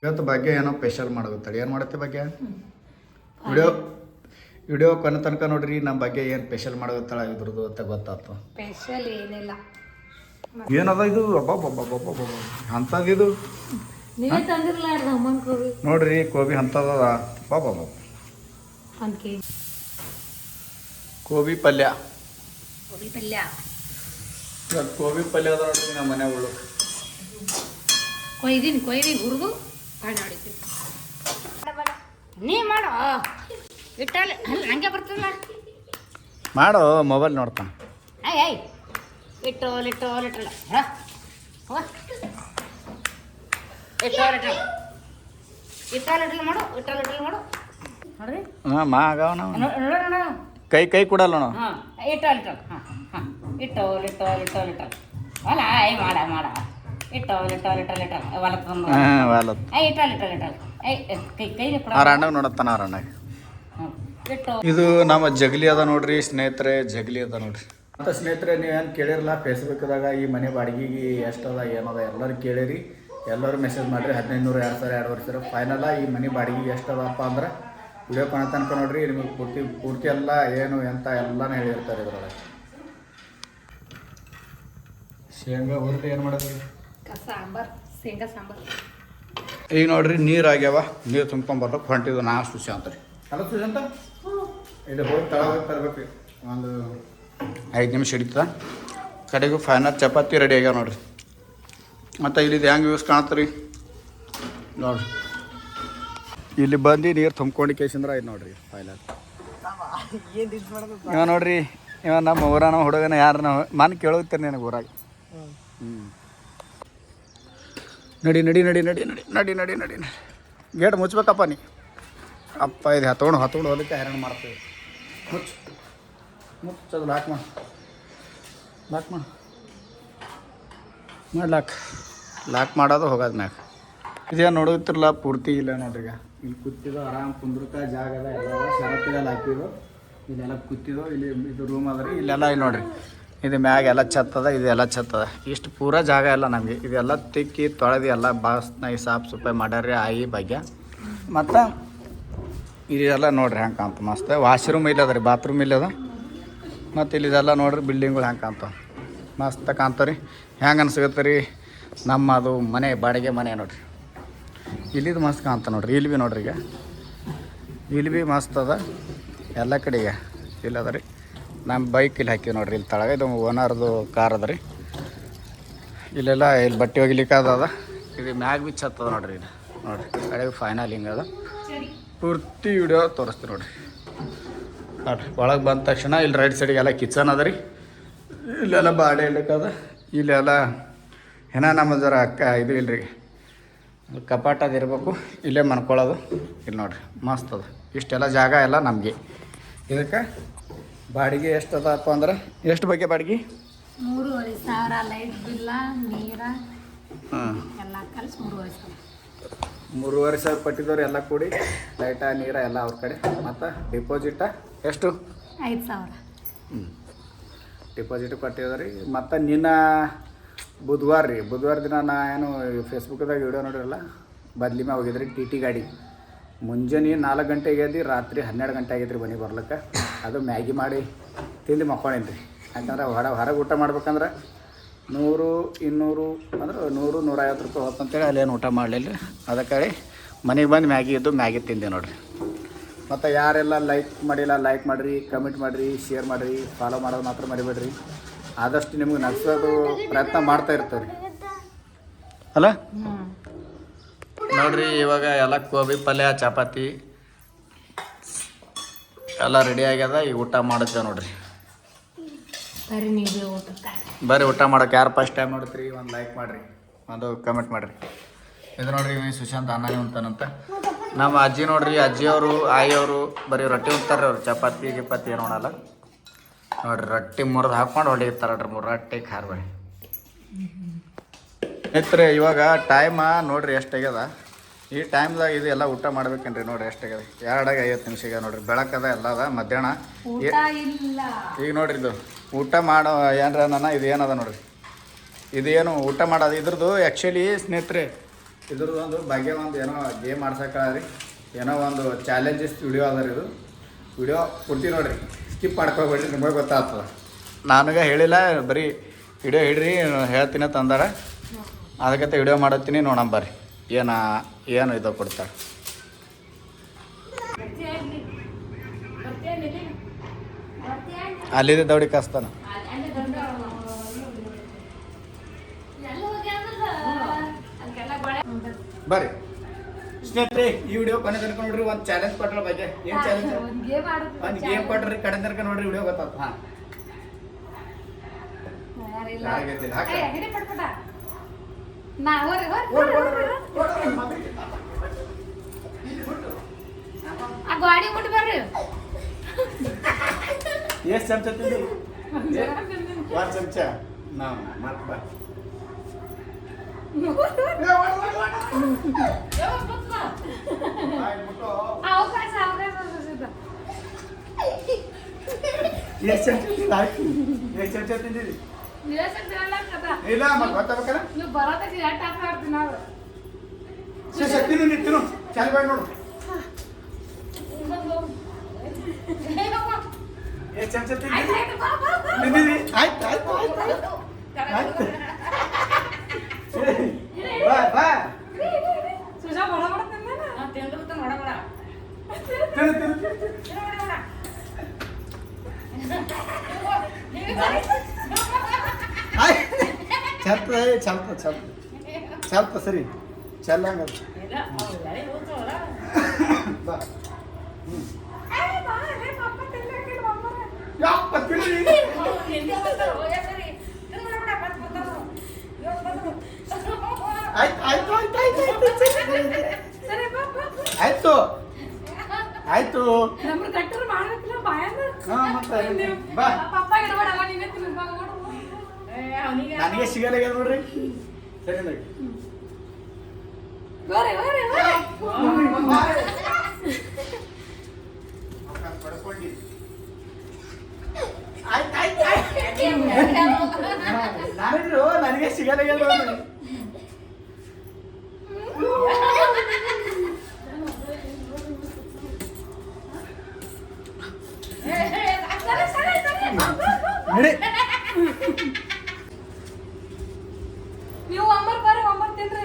ಇವತ್ತು ಬಗ್ಗೆ ಏನೋ ಸ್ಪೆಷಲ್ ಮಾಡೋಗುತ್ತಲ್ಲ ಏನು ಮಾಡುತ್ತೆ ಬಗ್ಗೆ ವಿಡಿಯೋ ಕೊನೆ ತನಕ ನೋಡ್ರಿ ನಮ್ಮ ಬಗ್ಗೆ ಏನು ಸ್ಪೆಷಲ್ ಮಾಡೋಗುತ್ತಲ್ಲ ಇದ್ರದ್ದು ಅಂತ ಗೊತ್ತಾಯ್ತು. ಸ್ಪೆಷಲ್ ಏನಿಲ್ಲ. ಏನದ ಇದು ಅಬ್ಬಬ್ಬಬ್ಬಬ್ಬಬ್ಬ ಅಂಥದ್ದು ಇದು ನೀವೇ ತಂದಿರಲ್ಲ ಅಮ್ಮನ ಕೋಬಿ ನೋಡ್ರಿ ಕೋಬಿ ಅಂಥದ ಬಾಬಾ ಒಂದು ಕೆ ಜಿ ಕೋಬಿ ಪಲ್ಯ. ಕೋಬಿ ಪಲ್ಯ ಇವತ್ತು ಕೋಬಿ ಪಲ್ಯ ಅದ ನೋಡ್ರಿ ನಮ್ಮ ಮನೆ ಉಳ್ಳು ಕೊಯ್ದೀನಿ ಹುರಿದು ಹಣ್ಣು ಹೊಡಿತೀನಿ. ನೀ ಮಾಡೋ ಇಟ್ಟಲ್ಲಿ ಅಲ್ಲಿ ಹಂಗೆ ಬರ್ತದಲ್ಲ ಮಾಡೋ ಮೊಬೈಲ್ ನೋಡ್ತಾನೆ. ಏಯ್ ಇಟ್ಟೋಲ್ ಇಟ್ಟೋಲ್ ಇಟ್ಟಲ್ಲ ಇಟ್ಟೋಲ್ ಮಾಡು ಇಟ್ಟೋಲ್ ಮಾಡು ನೋಡ್ರಿ. ಹಾಂ ಮಾ ಆಗವ ನಾವು ನೋಡೋಣ ಕೈ ಕೊಡಲ್ಲ ನಾವು. ಹಾಂ ಇಟ್ಟೋಲ್ ಹಾಂ ಇಟ್ಟೋಲ್ ಅಲ್ಲ ಏಯ್ ಮಾಡ ಇಟ್ಟೋಲ್ ಹೊಲ ತಂದು ಹಾಂ ವಾಲತ್ ಇಟ್ಟೋಲ್ ಕೈ ಅವ್ರ ಅಣ್ಣಗೆ ನೋಡತ್ತಾನ ಅವ್ರ ಅಣ್ಣಗೆ. ಇಟ್ಟು ಇದು ನಮ್ಮ ಜಗಲಿ ಅದ ನೋಡ್ರಿ ಸ್ನೇಹಿತರೆ, ಜಗಲಿ ಅದ ನೋಡ್ರಿ. ಮತ್ತು ಸ್ನೇಹಿತರೆ ನೀವೇನು ಕೇಳಿರಲ್ಲ ಫೇಸ್ಬುಕ್ದಾಗ ಈ ಮನೆ ಬಾಡಿಗೆಗೆ ಎಷ್ಟದ ಏನದ ಎಲ್ಲರೂ ಕೇಳಿರಿ. ಎಲ್ಲರೂ ಮೆಸೇಜ್ ಮಾಡಿರಿ 1500 2000 2 ವರ್ಷ ಫೈನಲ್ಲ ಈ ಮನೆ ಬಾಡಿಗೆಗೆ ಎಷ್ಟದಪ್ಪ ಅಂದ್ರೆ ವಿಡಿಯೋ ಕೊನೆ ತನಕ ನೋಡ್ರಿ. ನಿಮಗೆ ಪೂರ್ತಿ ಎಲ್ಲ ಏನು ಎಂತ ಎಲ್ಲನೂ ಹೇಳಿರ್ತಾರೆ ಇದ್ರೊಳಗೆ. ಶೇಂಗಾ ಹುರಿದು ಏನು ಮಾಡೋದು ಸಾಂಬಾರು ಶೇಂಗಾ ಸಾಂಬಾರು. ಈಗ ನೋಡ್ರಿ ನೀರು ಆಗ್ಯಾವ, ನೀರು ತುಂಬ್ಕೊಂಬರ್ಬೇಕು ಹೊಂಟಿದ್ದು ನಾ ಸುಶಾಂತ್ ರೀ. ಅಲ್ಲ ಸುಶಾಂತ ಇದು ಹೋಗಿ ತಳಗ ತರಬೇಕು. ಒಂದು 5 ನಿಮಿಷ ಹಿಡಿತದ. ಕಡೆಗೂ ಫೈನಲ್ ಚಪಾತಿ ರೆಡಿ ಆಗ್ಯಾವ ನೋಡ್ರಿ. ಮತ್ತು ಇಲ್ಲಿದು ಹೆಂಗೆ ಯೂಸ್ ಕಾಣ್ತೀರಿ ನೋಡ್ರಿ. ಇಲ್ಲಿ ಬಂದು ನೀರು ತುಂಬ್ಕೊಂಡು ಕೇಸಂದ್ರೆ ಇದು ನೋಡ್ರಿ ಫೈನಲ್. ಇವ ನೋಡ್ರಿ ಇವ ನಮ್ಮ ಊರನ ಹುಡುಗನ ಯಾರನ್ನ ಮನ್ ಕೇಳುತ್ತೀರಿ ನನಗೆ ಊರಾಗ. ನಡಿ ನಡಿ ನಡಿ ನಡಿ ನಡಿ ನಡಿ ನಡಿ ನಡಿ ನಡಿ ಗೇಟ್ ಮುಚ್ಬೇಕಪ್ಪ ನೀ. ಅಪ್ಪ ಇದು ಹತ್ಕೊಂಡು ಹೋಗ್ಲಿಕ್ಕೆ ಹೈರಾಣ ಮಾಡ್ತೀವಿ. ಮುಚ್ಚದು ಲಾಕ್ ಲಾಕ್ ಮಾಡೋದು ಹೋಗೋದು ಮ್ಯಾಗ. ಇದೇನು ನೋಡುತ್ತಿರಲ್ಲ ಪೂರ್ತಿ ಇಲ್ಲ ನೋಡ್ರಿ. ಈಗ ಇಲ್ಲಿ ಕೂತಿದ್ದು ಆರಾಮ್ ಕುಂದ್ರಕ ಜಾಗ ಅದ ಎಲ್ಲ ಶರತ್ತಿಗೆಲ್ಲ ಹಾಕಿದ್ದು. ಇಲ್ಲೆಲ್ಲ ಕೂತಿದ್ದು ಇಲ್ಲಿ ಇದು ರೂಮ್ ಅದ ರೀ. ಇಲ್ಲೆಲ್ಲ ಇಲ್ಲಿ ನೋಡ್ರಿ ಇದು ಮ್ಯಾಗ ಎಲ್ಲ ಛತ್ತದ, ಇದೆಲ್ಲ ಛತ್ತದ. ಇಷ್ಟು ಪೂರ ಜಾಗ ಎಲ್ಲ ನಮಗೆ. ಇದೆಲ್ಲ ತಿಕ್ಕಿ ತೊಳೆದು ಎಲ್ಲ ಬಾಸ್ನಾಗಿ ಸಾಫ್ ಸಫಾಯಿ ಮಾಡ್ಯಾರ್ರಿ ಆಯಿ ಭಾಗ್ಯ. ಮತ್ತು ಇದೆಲ್ಲ ನೋಡ್ರಿ ಹೆಂಗೆ ಕಾಣ್ತ ಮಸ್ತ್. ವಾಶ್ರೂಮ್ ಇಲ್ಲದ ರೀ, ಬಾತ್ರೂಮ್ ಇಲ್ಲದ. ಮತ್ತು ಇಲ್ಲಿದೆಲ್ಲ ನೋಡ್ರಿ ಬಿಲ್ಡಿಂಗ್ಗಳು ಹೆಂಗೆ ಕಾಣ್ತಾವ ಮಸ್ತ್ ಕಾಣ್ತಾವ ರೀ. ಹೆಂಗೆ ಅನ್ಸಿಗತ್ತೆ ರೀ ನಮ್ಮ ಅದು ಮನೆ ಬಾಡಿಗೆ ಮನೆ ನೋಡ್ರಿ. ಇಲ್ಲಿದು ಮಸ್ತ್ ಕಾಣ್ತ ನೋಡ್ರಿ. ಇಲ್ಲಿ ಭೀ ನೋಡ್ರಿ ಈಗ ಇಲ್ಲಿ ಭೀ ಮಸ್ತ್ ಅದ ಎಲ್ಲ ಕಡೆಗೆ. ಇಲ್ಲದ ರೀ ನಮ್ಮ ಬೈಕ್ ಇಲ್ಲಿ ಹಾಕಿವಿ ನೋಡ್ರಿ. ಇಲ್ಲಿ ತಳಗ ಇದು ಓನರ್ದು ಕಾರ್ ಅದ ರೀ. ಇಲ್ಲೆಲ್ಲ ಇಲ್ಲಿ ಬಟ್ಟೆ ಒಗಿಲಿಕ್ಕೆ ಅದ. ಇದು ಮ್ಯಾಗ ಭೀ ಛತ್ತದ ನೋಡ್ರಿ. ಇದು ನೋಡ್ರಿ ಕಡೆಗೆ ಫೈನಲ್ ಹಿಂಗೆ ಅದ. ಪೂರ್ತಿ ವಿಡಿಯೋ ತೋರಿಸ್ತೀವಿ ನೋಡ್ರಿ. ನೋಡ್ರಿ ಒಳಗೆ ಬಂದ ತಕ್ಷಣ ಇಲ್ಲಿ ರೈಟ್ ಸೈಡಿಗೆಲ್ಲ ಕಿಚನ್ ಅದ ರೀ. ಇಲ್ಲೆಲ್ಲ ಬಾಡೆ ಇಡ್ಲಿಕ್ಕದ. ಇಲ್ಲೆಲ್ಲ ಏನೋ ನಮ್ಮ ಜರ ಇದು ಇಲ್ರಿ ಕಪಾಟ ಅದು ಇರಬೇಕು. ಇಲ್ಲೇ ಮನ್ಕೊಳ್ಳೋದು. ಇಲ್ಲಿ ನೋಡ್ರಿ ಮಸ್ತ್ ಅದ. ಇಷ್ಟೆಲ್ಲ ಜಾಗ ಎಲ್ಲ ನಮಗೆ. ಇದಕ್ಕೆ ಬಾಡಿಗೆ ಎಷ್ಟು ಅದಪ್ಪ ಅಂದ್ರೆ ಎಷ್ಟು ಬಗ್ಗೆ ಬಾಡಿಗೆ 3,500 ಲೈಟ್ ಬಿಲ್ಲ ನೀರ ಎಲ್ಲ ಕಲಿಸಿ 3,500 ಪಟ್ಟಿದವ್ರು ಎಲ್ಲ ಕೂಡಿ ಲೈಟ ನೀರ ಎಲ್ಲ ಅವ್ರ ಕಡೆ. ಮತ್ತು ಡಿಪಾಸಿಟ ಎಷ್ಟು 5,000 ಡಿಪಾಸಿಟ್ ಕೊಟ್ಟಿದ್ದಾರೆ ರೀ. ಮತ್ತು ನಿನ್ನ ಬುಧವಾರ ದಿನ ನಾ ಏನು ಫೇಸ್ಬುಕ್ದಾಗ ವಿಡಿಯೋ ನೋಡಿರಲ್ಲ ಬದ್ಲಿ ಮ್ಯಾಗ ಹೋಗಿದ್ರಿ ಟಿ ಟಿ ಗಾಡಿ. ಮುಂಜಾನೆ 4 ಗಂಟೆಗೆ ಎದ್ದು ರಾತ್ರಿ 12 ಗಂಟೆ ಆಗೈತೆ ರೀ ಮನೆಗೆ ಬರ್ಲಿಕ್ಕೆ. ಅದು ಮ್ಯಾಗಿ ಮಾಡಿ ತಿಂದು ಮಕ್ಕೊಂಡೇನಿ ರೀ. ಯಾಕಂದ್ರೆ ಹೊರಗೆ ಊಟ ಮಾಡ್ಬೇಕಂದ್ರೆ 100 200 ಅಂದ್ರೆ 100 150 ರೂಪಾಯಿ ಹೊತ್ತಂತೇಳಿ ಅಲ್ಲೇನು ಊಟ ಮಾಡಲಿಲ್ಲ ರೀ. ಅದಕ್ಕೆ ಮನೆಗೆ ಬಂದು ಮ್ಯಾಗಿ ಇದ್ದು ಮ್ಯಾಗಿ ತಿಂದೆ ನೋಡಿರಿ. ಮತ್ತು ಯಾರೆಲ್ಲ ಲೈಕ್ ಮಾಡಿಲ್ಲ ಲೈಕ್ ಮಾಡಿರಿ, ಕಮೆಂಟ್ ಮಾಡಿರಿ, ಶೇರ್ ಮಾಡಿರಿ, ಫಾಲೋ ಮಾಡೋದು ಮಾತ್ರ ಮರಿಬೇಡ್ರಿ. ಆದಷ್ಟು ನಿಮ್ಗೆ ನಗ್ಸೋದು ಪ್ರಯತ್ನ ಮಾಡ್ತಾ ಇರ್ತೇವೆ ರೀ ಅಲ್ಲ. ನೋಡ್ರಿ ಇವಾಗ ಎಲ್ಲ ಕೋಬಿ ಪಲ್ಯ ಚಪಾತಿ ಎಲ್ಲ ರೆಡಿ ಆಗ್ಯದ. ಈಗ ಊಟ ಮಾಡುತ್ತೇವೆ ನೋಡ್ರಿ. ಬರ್ರಿ ಊಟ ಮಾಡೋಕೆ. ಯಾರು ಫಸ್ಟ್ ಟೈಮ್ ನೋಡ್ತೀರಿ ಒಂದು ಲೈಕ್ ಮಾಡಿರಿ, ಒಂದು ಕಮೆಂಟ್ ಮಾಡಿರಿ. ಇದು ನೋಡ್ರಿ ಸುಶಾಂತ್ ಅನ್ನ ಉಂತಾನಂತ. ನಮ್ಮ ಅಜ್ಜಿ ನೋಡ್ರಿ, ಅಜ್ಜಿಯವರು ಆಯಿಯವರು ಬರೀ ರೊಟ್ಟಿ ಉಣ್ತಾರೆ. ಅವ್ರು ಚಪಾತಿ ಗಿಪಾತಿ ಏನು ಉಣ್ಣಲ್ಲ ನೋಡ್ರಿ. ರೊಟ್ಟಿ ಮುರಿದು ಹಾಕ್ಕೊಂಡು ಹೊಡಿತಾರೆ ನೋಡ್ರಿ. 3 ರೊಟ್ಟಿ ಖಾರ ಬರೀ ಇತ್ತು. ಇವಾಗ ಟೈಮ ನೋಡ್ರಿ ಎಷ್ಟಾಗ್ಯದ. ಈ ಟೈಮ್ದಾಗ ಇದು ಎಲ್ಲ ಊಟ ಮಾಡ್ಬೇಕೇನ್ರಿ ನೋಡ್ರಿ ಎಷ್ಟಾಗ್ಯದ 2:50 ನಿಮಿಷ ಈಗ ನೋಡ್ರಿ ಬೆಳಕದ ಎಲ್ಲ ಅದ ಮಧ್ಯಾಹ್ನ ಊಟ ಇಲ್ಲ. ಈಗ ನೋಡ್ರಿ ಇದು ಊಟ ಮಾಡೋ ಏನ್ರ ನನ್ನ ಇದು ಏನದ ನೋಡ್ರಿ ಇದೇನು ಊಟ ಮಾಡೋದು ಇದ್ರದ್ದು ಆ್ಯಕ್ಚುಲಿ ಸ್ನೇಹಿತರೆ ಇದ್ರದ್ದು ಒಂದು ಬಗ್ಗೆ ಒಂದು ಏನೋ ಗೇಮ್ ಆಡ್ಸೋಕ್ಕಾಗ್ರಿ ಏನೋ ಒಂದು ಚಾಲೆಂಜಸ್ ವಿಡಿಯೋ ಅದ ರೀ ಇದು ವಿಡಿಯೋ ಕೊಡ್ತೀವಿ ನೋಡ್ರಿ ಸ್ಕಿಪ್ ಮಾಡ್ಕೊಬೇಡ್ರಿ ನಿಮಗೆ ಗೊತ್ತಾಗ್ತದೆ ನನಗೆ ಹೇಳಿಲ್ಲ ಬರೀ ವಿಡಿಯೋ ಹಿಡ್ರಿ ಹೇಳ್ತೀನಿ ತಂದಾರ ಅದಕ್ಕೆ ವಿಡಿಯೋ ಮಾಡತ್ತೀನಿ ನೋಡೋಣ ಬರ್ರಿ ಏನು ಇದು ಕೊಡ್ತಾರೆ ಅಲ್ಲಿದೆ ದೌಡಿ ಕಸ್ತಾನ ಬರ್ರಿ ಸ್ನೇಹಿತರೆ ಈ ವಿಡಿಯೋ ಕೊನೆ ತನಕ ನೋಡ್ರಿ ಒಂದು ಚಾಲೆಂಜ್ ಕೊಟ್ರ ಬಗ್ಗೆ ಏನು ಚಾಲೆಂಜ್ ಒಂದು ಗೇಮ್ ಕೊಟ್ರಿ ಕಡೆ ತನಕ ನೋಡ್ರಿ ವಿಡಿಯೋ ಗೊತ್ತಾಗ್ತ ಹಾಂ ಆ ಗಾಡಿ ಮುಟ್ಟಿ ಬರ್ರಿ. ಎಷ್ಟು ಚಮಚ ತಿಂದಿ 1 ಚಮಚ ನಾವು ಮತ್ತೆ ಬಾ ಅವಕಾಶ ಎಷ್ಟು ಚಮಚ ತಿಂದಿರಿ ಇಲ್ಲ ಮತ್ತೆ ಗೊತ್ತಾಗಬೇಕಲ್ಲ ನೀವು ಬರೋದಕ್ಕೆ ಎಷ್ಟು ಆಟ ಆಡ್ತೀನಿ ನಾವು ತಿನ್ನು ನೀ ತಿನ್ನು ಚಾಲು ಮಾಡಿ ನೋಡು ಎಷ್ಟು ಚಮಚ ತಿಂದಿರಿ ಆಯ್ತು ಆಯ್ತು ಆಯ್ತು ಆಯ್ತು ಬಾ ಬಾ ಸುಜಾ ಬಡ ಬಡ ತಿಂದೇನ ತಿಂದು ಬಡ ಬಡ ಚಲ್ತ ಸರಿ ಚಲ್ಲಂಗ ಬಾ ಆಯ್ತು ಆಯ್ತು ನನಗೆ ಸಿಗಲ್ಲ ನೋಡ್ರಿ ಸರಿ ನೋಡಿ ನಾನಿದ್ರು ನನಗೆ ಸಿಗಲ್ಲ ನೋಡ್ರಿ ನೀವು ಅಮ್ಮರ್ ಬರ್ರಿ ಅಮ್ಮರ್ ತಿನ್ರಿ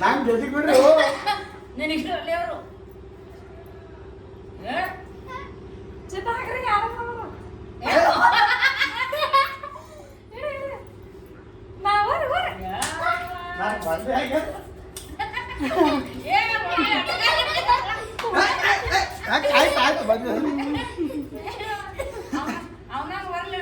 ನಾನು ಜೊತೆಗೆ ಬಿಡ್ರಿ ನನಗೆ ಅವರು ಚಿತ್ತ ಹಾಕ್ರಿ ಯಾರು ನಾನು ಬಂದೆ ಹಾಗೆ ಆಯ್ತು ಆಯ್ತು ಬಂದೆ ಅವನಾಗ ಬರ್ಲಿ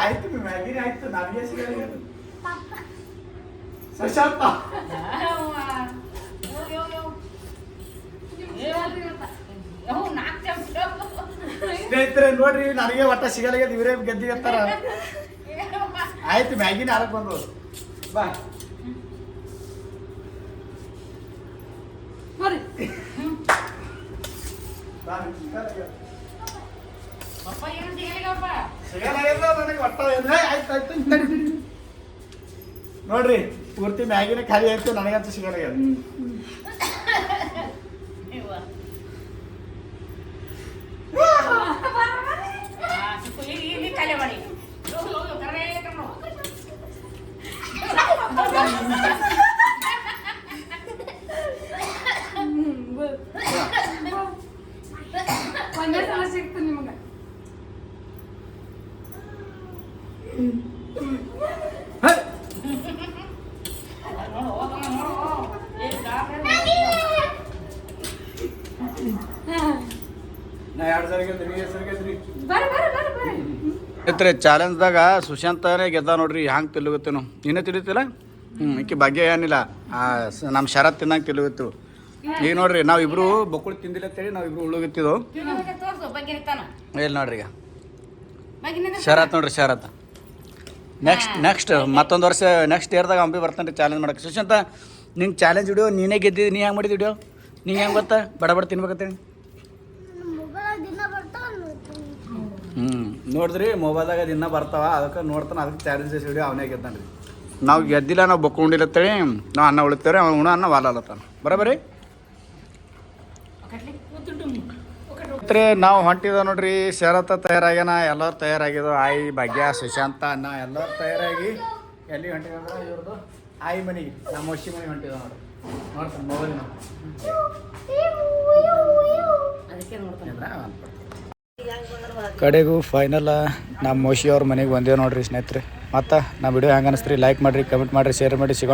ಆಯ್ತು ಮ್ಯಾಗಿನೇ ಆಯ್ತು ನನಗೆ ಸಿಗಲ್ಲ ಸ್ವಲ್ಪ ಸ್ನೇಹಿತರೆ ನೋಡ್ರಿ ನನಗೆ ಒಟ್ಟ ಸಿಗಲ್ಲ ಇವರೇ ಗೆದ್ದಿಗೆತ್ತಾರ ಆಯ್ತು ಮ್ಯಾಗಿನ ಆರಕ್ಕೆ ಬಂದು ಬಾ ನನಗೆ ಒಟ್ಟ ಆಯ್ತು ಆಯ್ತು ನೋಡ್ರಿ ಪೂರ್ತಿ ಮ್ಯಾಗಿನ ಖಾಲಿ ಆಯ್ತು ನನಗಂತೂ ಸಿಗಲ್ಲ ಕಲೆ ಮಾಡಿ ಒಂದೇ ಸಲ ಸಿಕ್ತು ನಿಮಗೆ ನಾ 2 ಸರಿ ಗೆದ್ರಿ 2 ಸರಿ ಗೆದ್ರಿ ಬರ್ರಿ ಬರ್ರಿ ಬರ್ರಿ ಬರ್ರಿ ಸ್ನೇಹಿತರೆ ಚಾಲೆಂಜ್ದಾಗ ಸುಶಾಂತನೇ ಗೆದ್ದ ನೋಡ್ರಿ ಹ್ಯಾಂಗೆ ತಿಳುಗುತ್ತೇನು ನೀನೇ ತಿಳಿತಿಲ್ಲ ಈಕಿ ಭಾಗ್ಯ ಏನಿಲ್ಲ ನಮ್ಮ ಶರತ್ ತಿನ್ನಂಗೆ ತಿಳುಗುತ್ತು ಈಗ ನೋಡ್ರಿ ನಾವಿಬ್ರು ಬಕ್ಕುಳು ತಿಂದಿಲ್ಲ ಅಂತೇಳಿ ನಾವಿಬ್ರು ಉಳ್ಳುಗುತ್ತಿದ್ದೆವು ಇಲ್ಲಿ ನೋಡ್ರಿ ಈಗ ಶರತ್ ನೋಡ್ರಿ ಶರತ್ ನೆಕ್ಸ್ಟ್ ಮತ್ತೊಂದು ವರ್ಷ ನೆಕ್ಸ್ಟ್ ಇಯರ್ದಾಗ ಅಂಬಿ ಬರ್ತಾನೆ ರೀ ಚಾಲೆಂಜ್ ಮಾಡಕ್ಕೆ ಸುಶಾಂತ ನಿಂಗೆ ಚಾಲೆಂಜ್ ಹಿಡಿಯೋ ನೀನೇ ಗೆದ್ದಿದ್ದು ನೀ ಹೆಂಗೆ ಮಾಡಿದ್ದು ಹಿಡಿಯೋ ನೀ ಹೆಂಗೆ ಗೊತ್ತಾ ಬಡ ತಿನ್ಬೇಕಂತೇಳಿ ನೋಡಿದ್ರಿ ಮೊಬೈಲ್ದಾಗ ದಿನ ಬರ್ತಾವ ಅದಕ್ಕೆ ನೋಡ್ತಾನೆ ಅದಕ್ಕೆ ಚಾಲೆಂಜಸ್ ಹಿಡಿಯೋ ಅವನೇ ಗೆದ್ದಾನೆ ರೀ ನಾವು ಗೆದ್ದಿಲ್ಲ ನಾವು ಬಕ್ಕೊಂಡಿಲ್ಲ ಅಂತೇಳಿ ನಾವು ಅನ್ನ ಉಳಿತೇವೆ ಅವ್ನು ಉಣ ಅನ್ನ ವಾಲತ್ತಾನ ಬರೋಬರಿ ನಾವು ಹೊಂಟಿದ ನೋಡ್ರಿ ಶರತ್ತ ತಯಾರಾಗ್ಯಾನ ಎಲ್ಲರೂ ತಯಾರಾಗಿದ್ದು ಆಯಿ ಭಾಗ್ಯ ಸುಶಾಂತ ಅನ್ನ ಎಲ್ಲರೂ ತಯಾರಾಗಿ ಎಲ್ಲಿ ಹೊಂಟಿದ ಅಂದ್ರೆ ಇವ್ರದ್ದು ಆಯಿ ಮನೆಗೆ ನಮ್ಮ ಹೊಸಿ ಮನೆಗೆ ಹೊಂಟಿದ ನೋಡ್ರಿ ನೋಡ್ತಾನೆ ಮೊಬೈಲ್ ಕಡೆಗೂ ಫೈನಲ್ ನಮ್ಮ ಮೋಶಿ ಅವ್ರ ಮನೆಗೆ ಬಂದೇವು ನೋಡ್ರಿ ಸ್ನೇಹಿತರೆ ಮತ್ತು ನಮ್ಮ ವಿಡಿಯೋ ಹೆಂಗೆ ಅನಿಸ್ತ್ರಿ ಲೈಕ್ ಮಾಡಿರಿ ಕಮೆಂಟ್ ಮಾಡಿರಿ ಶೇರ್ ಮಾಡಿ ಸಿಗೋಣ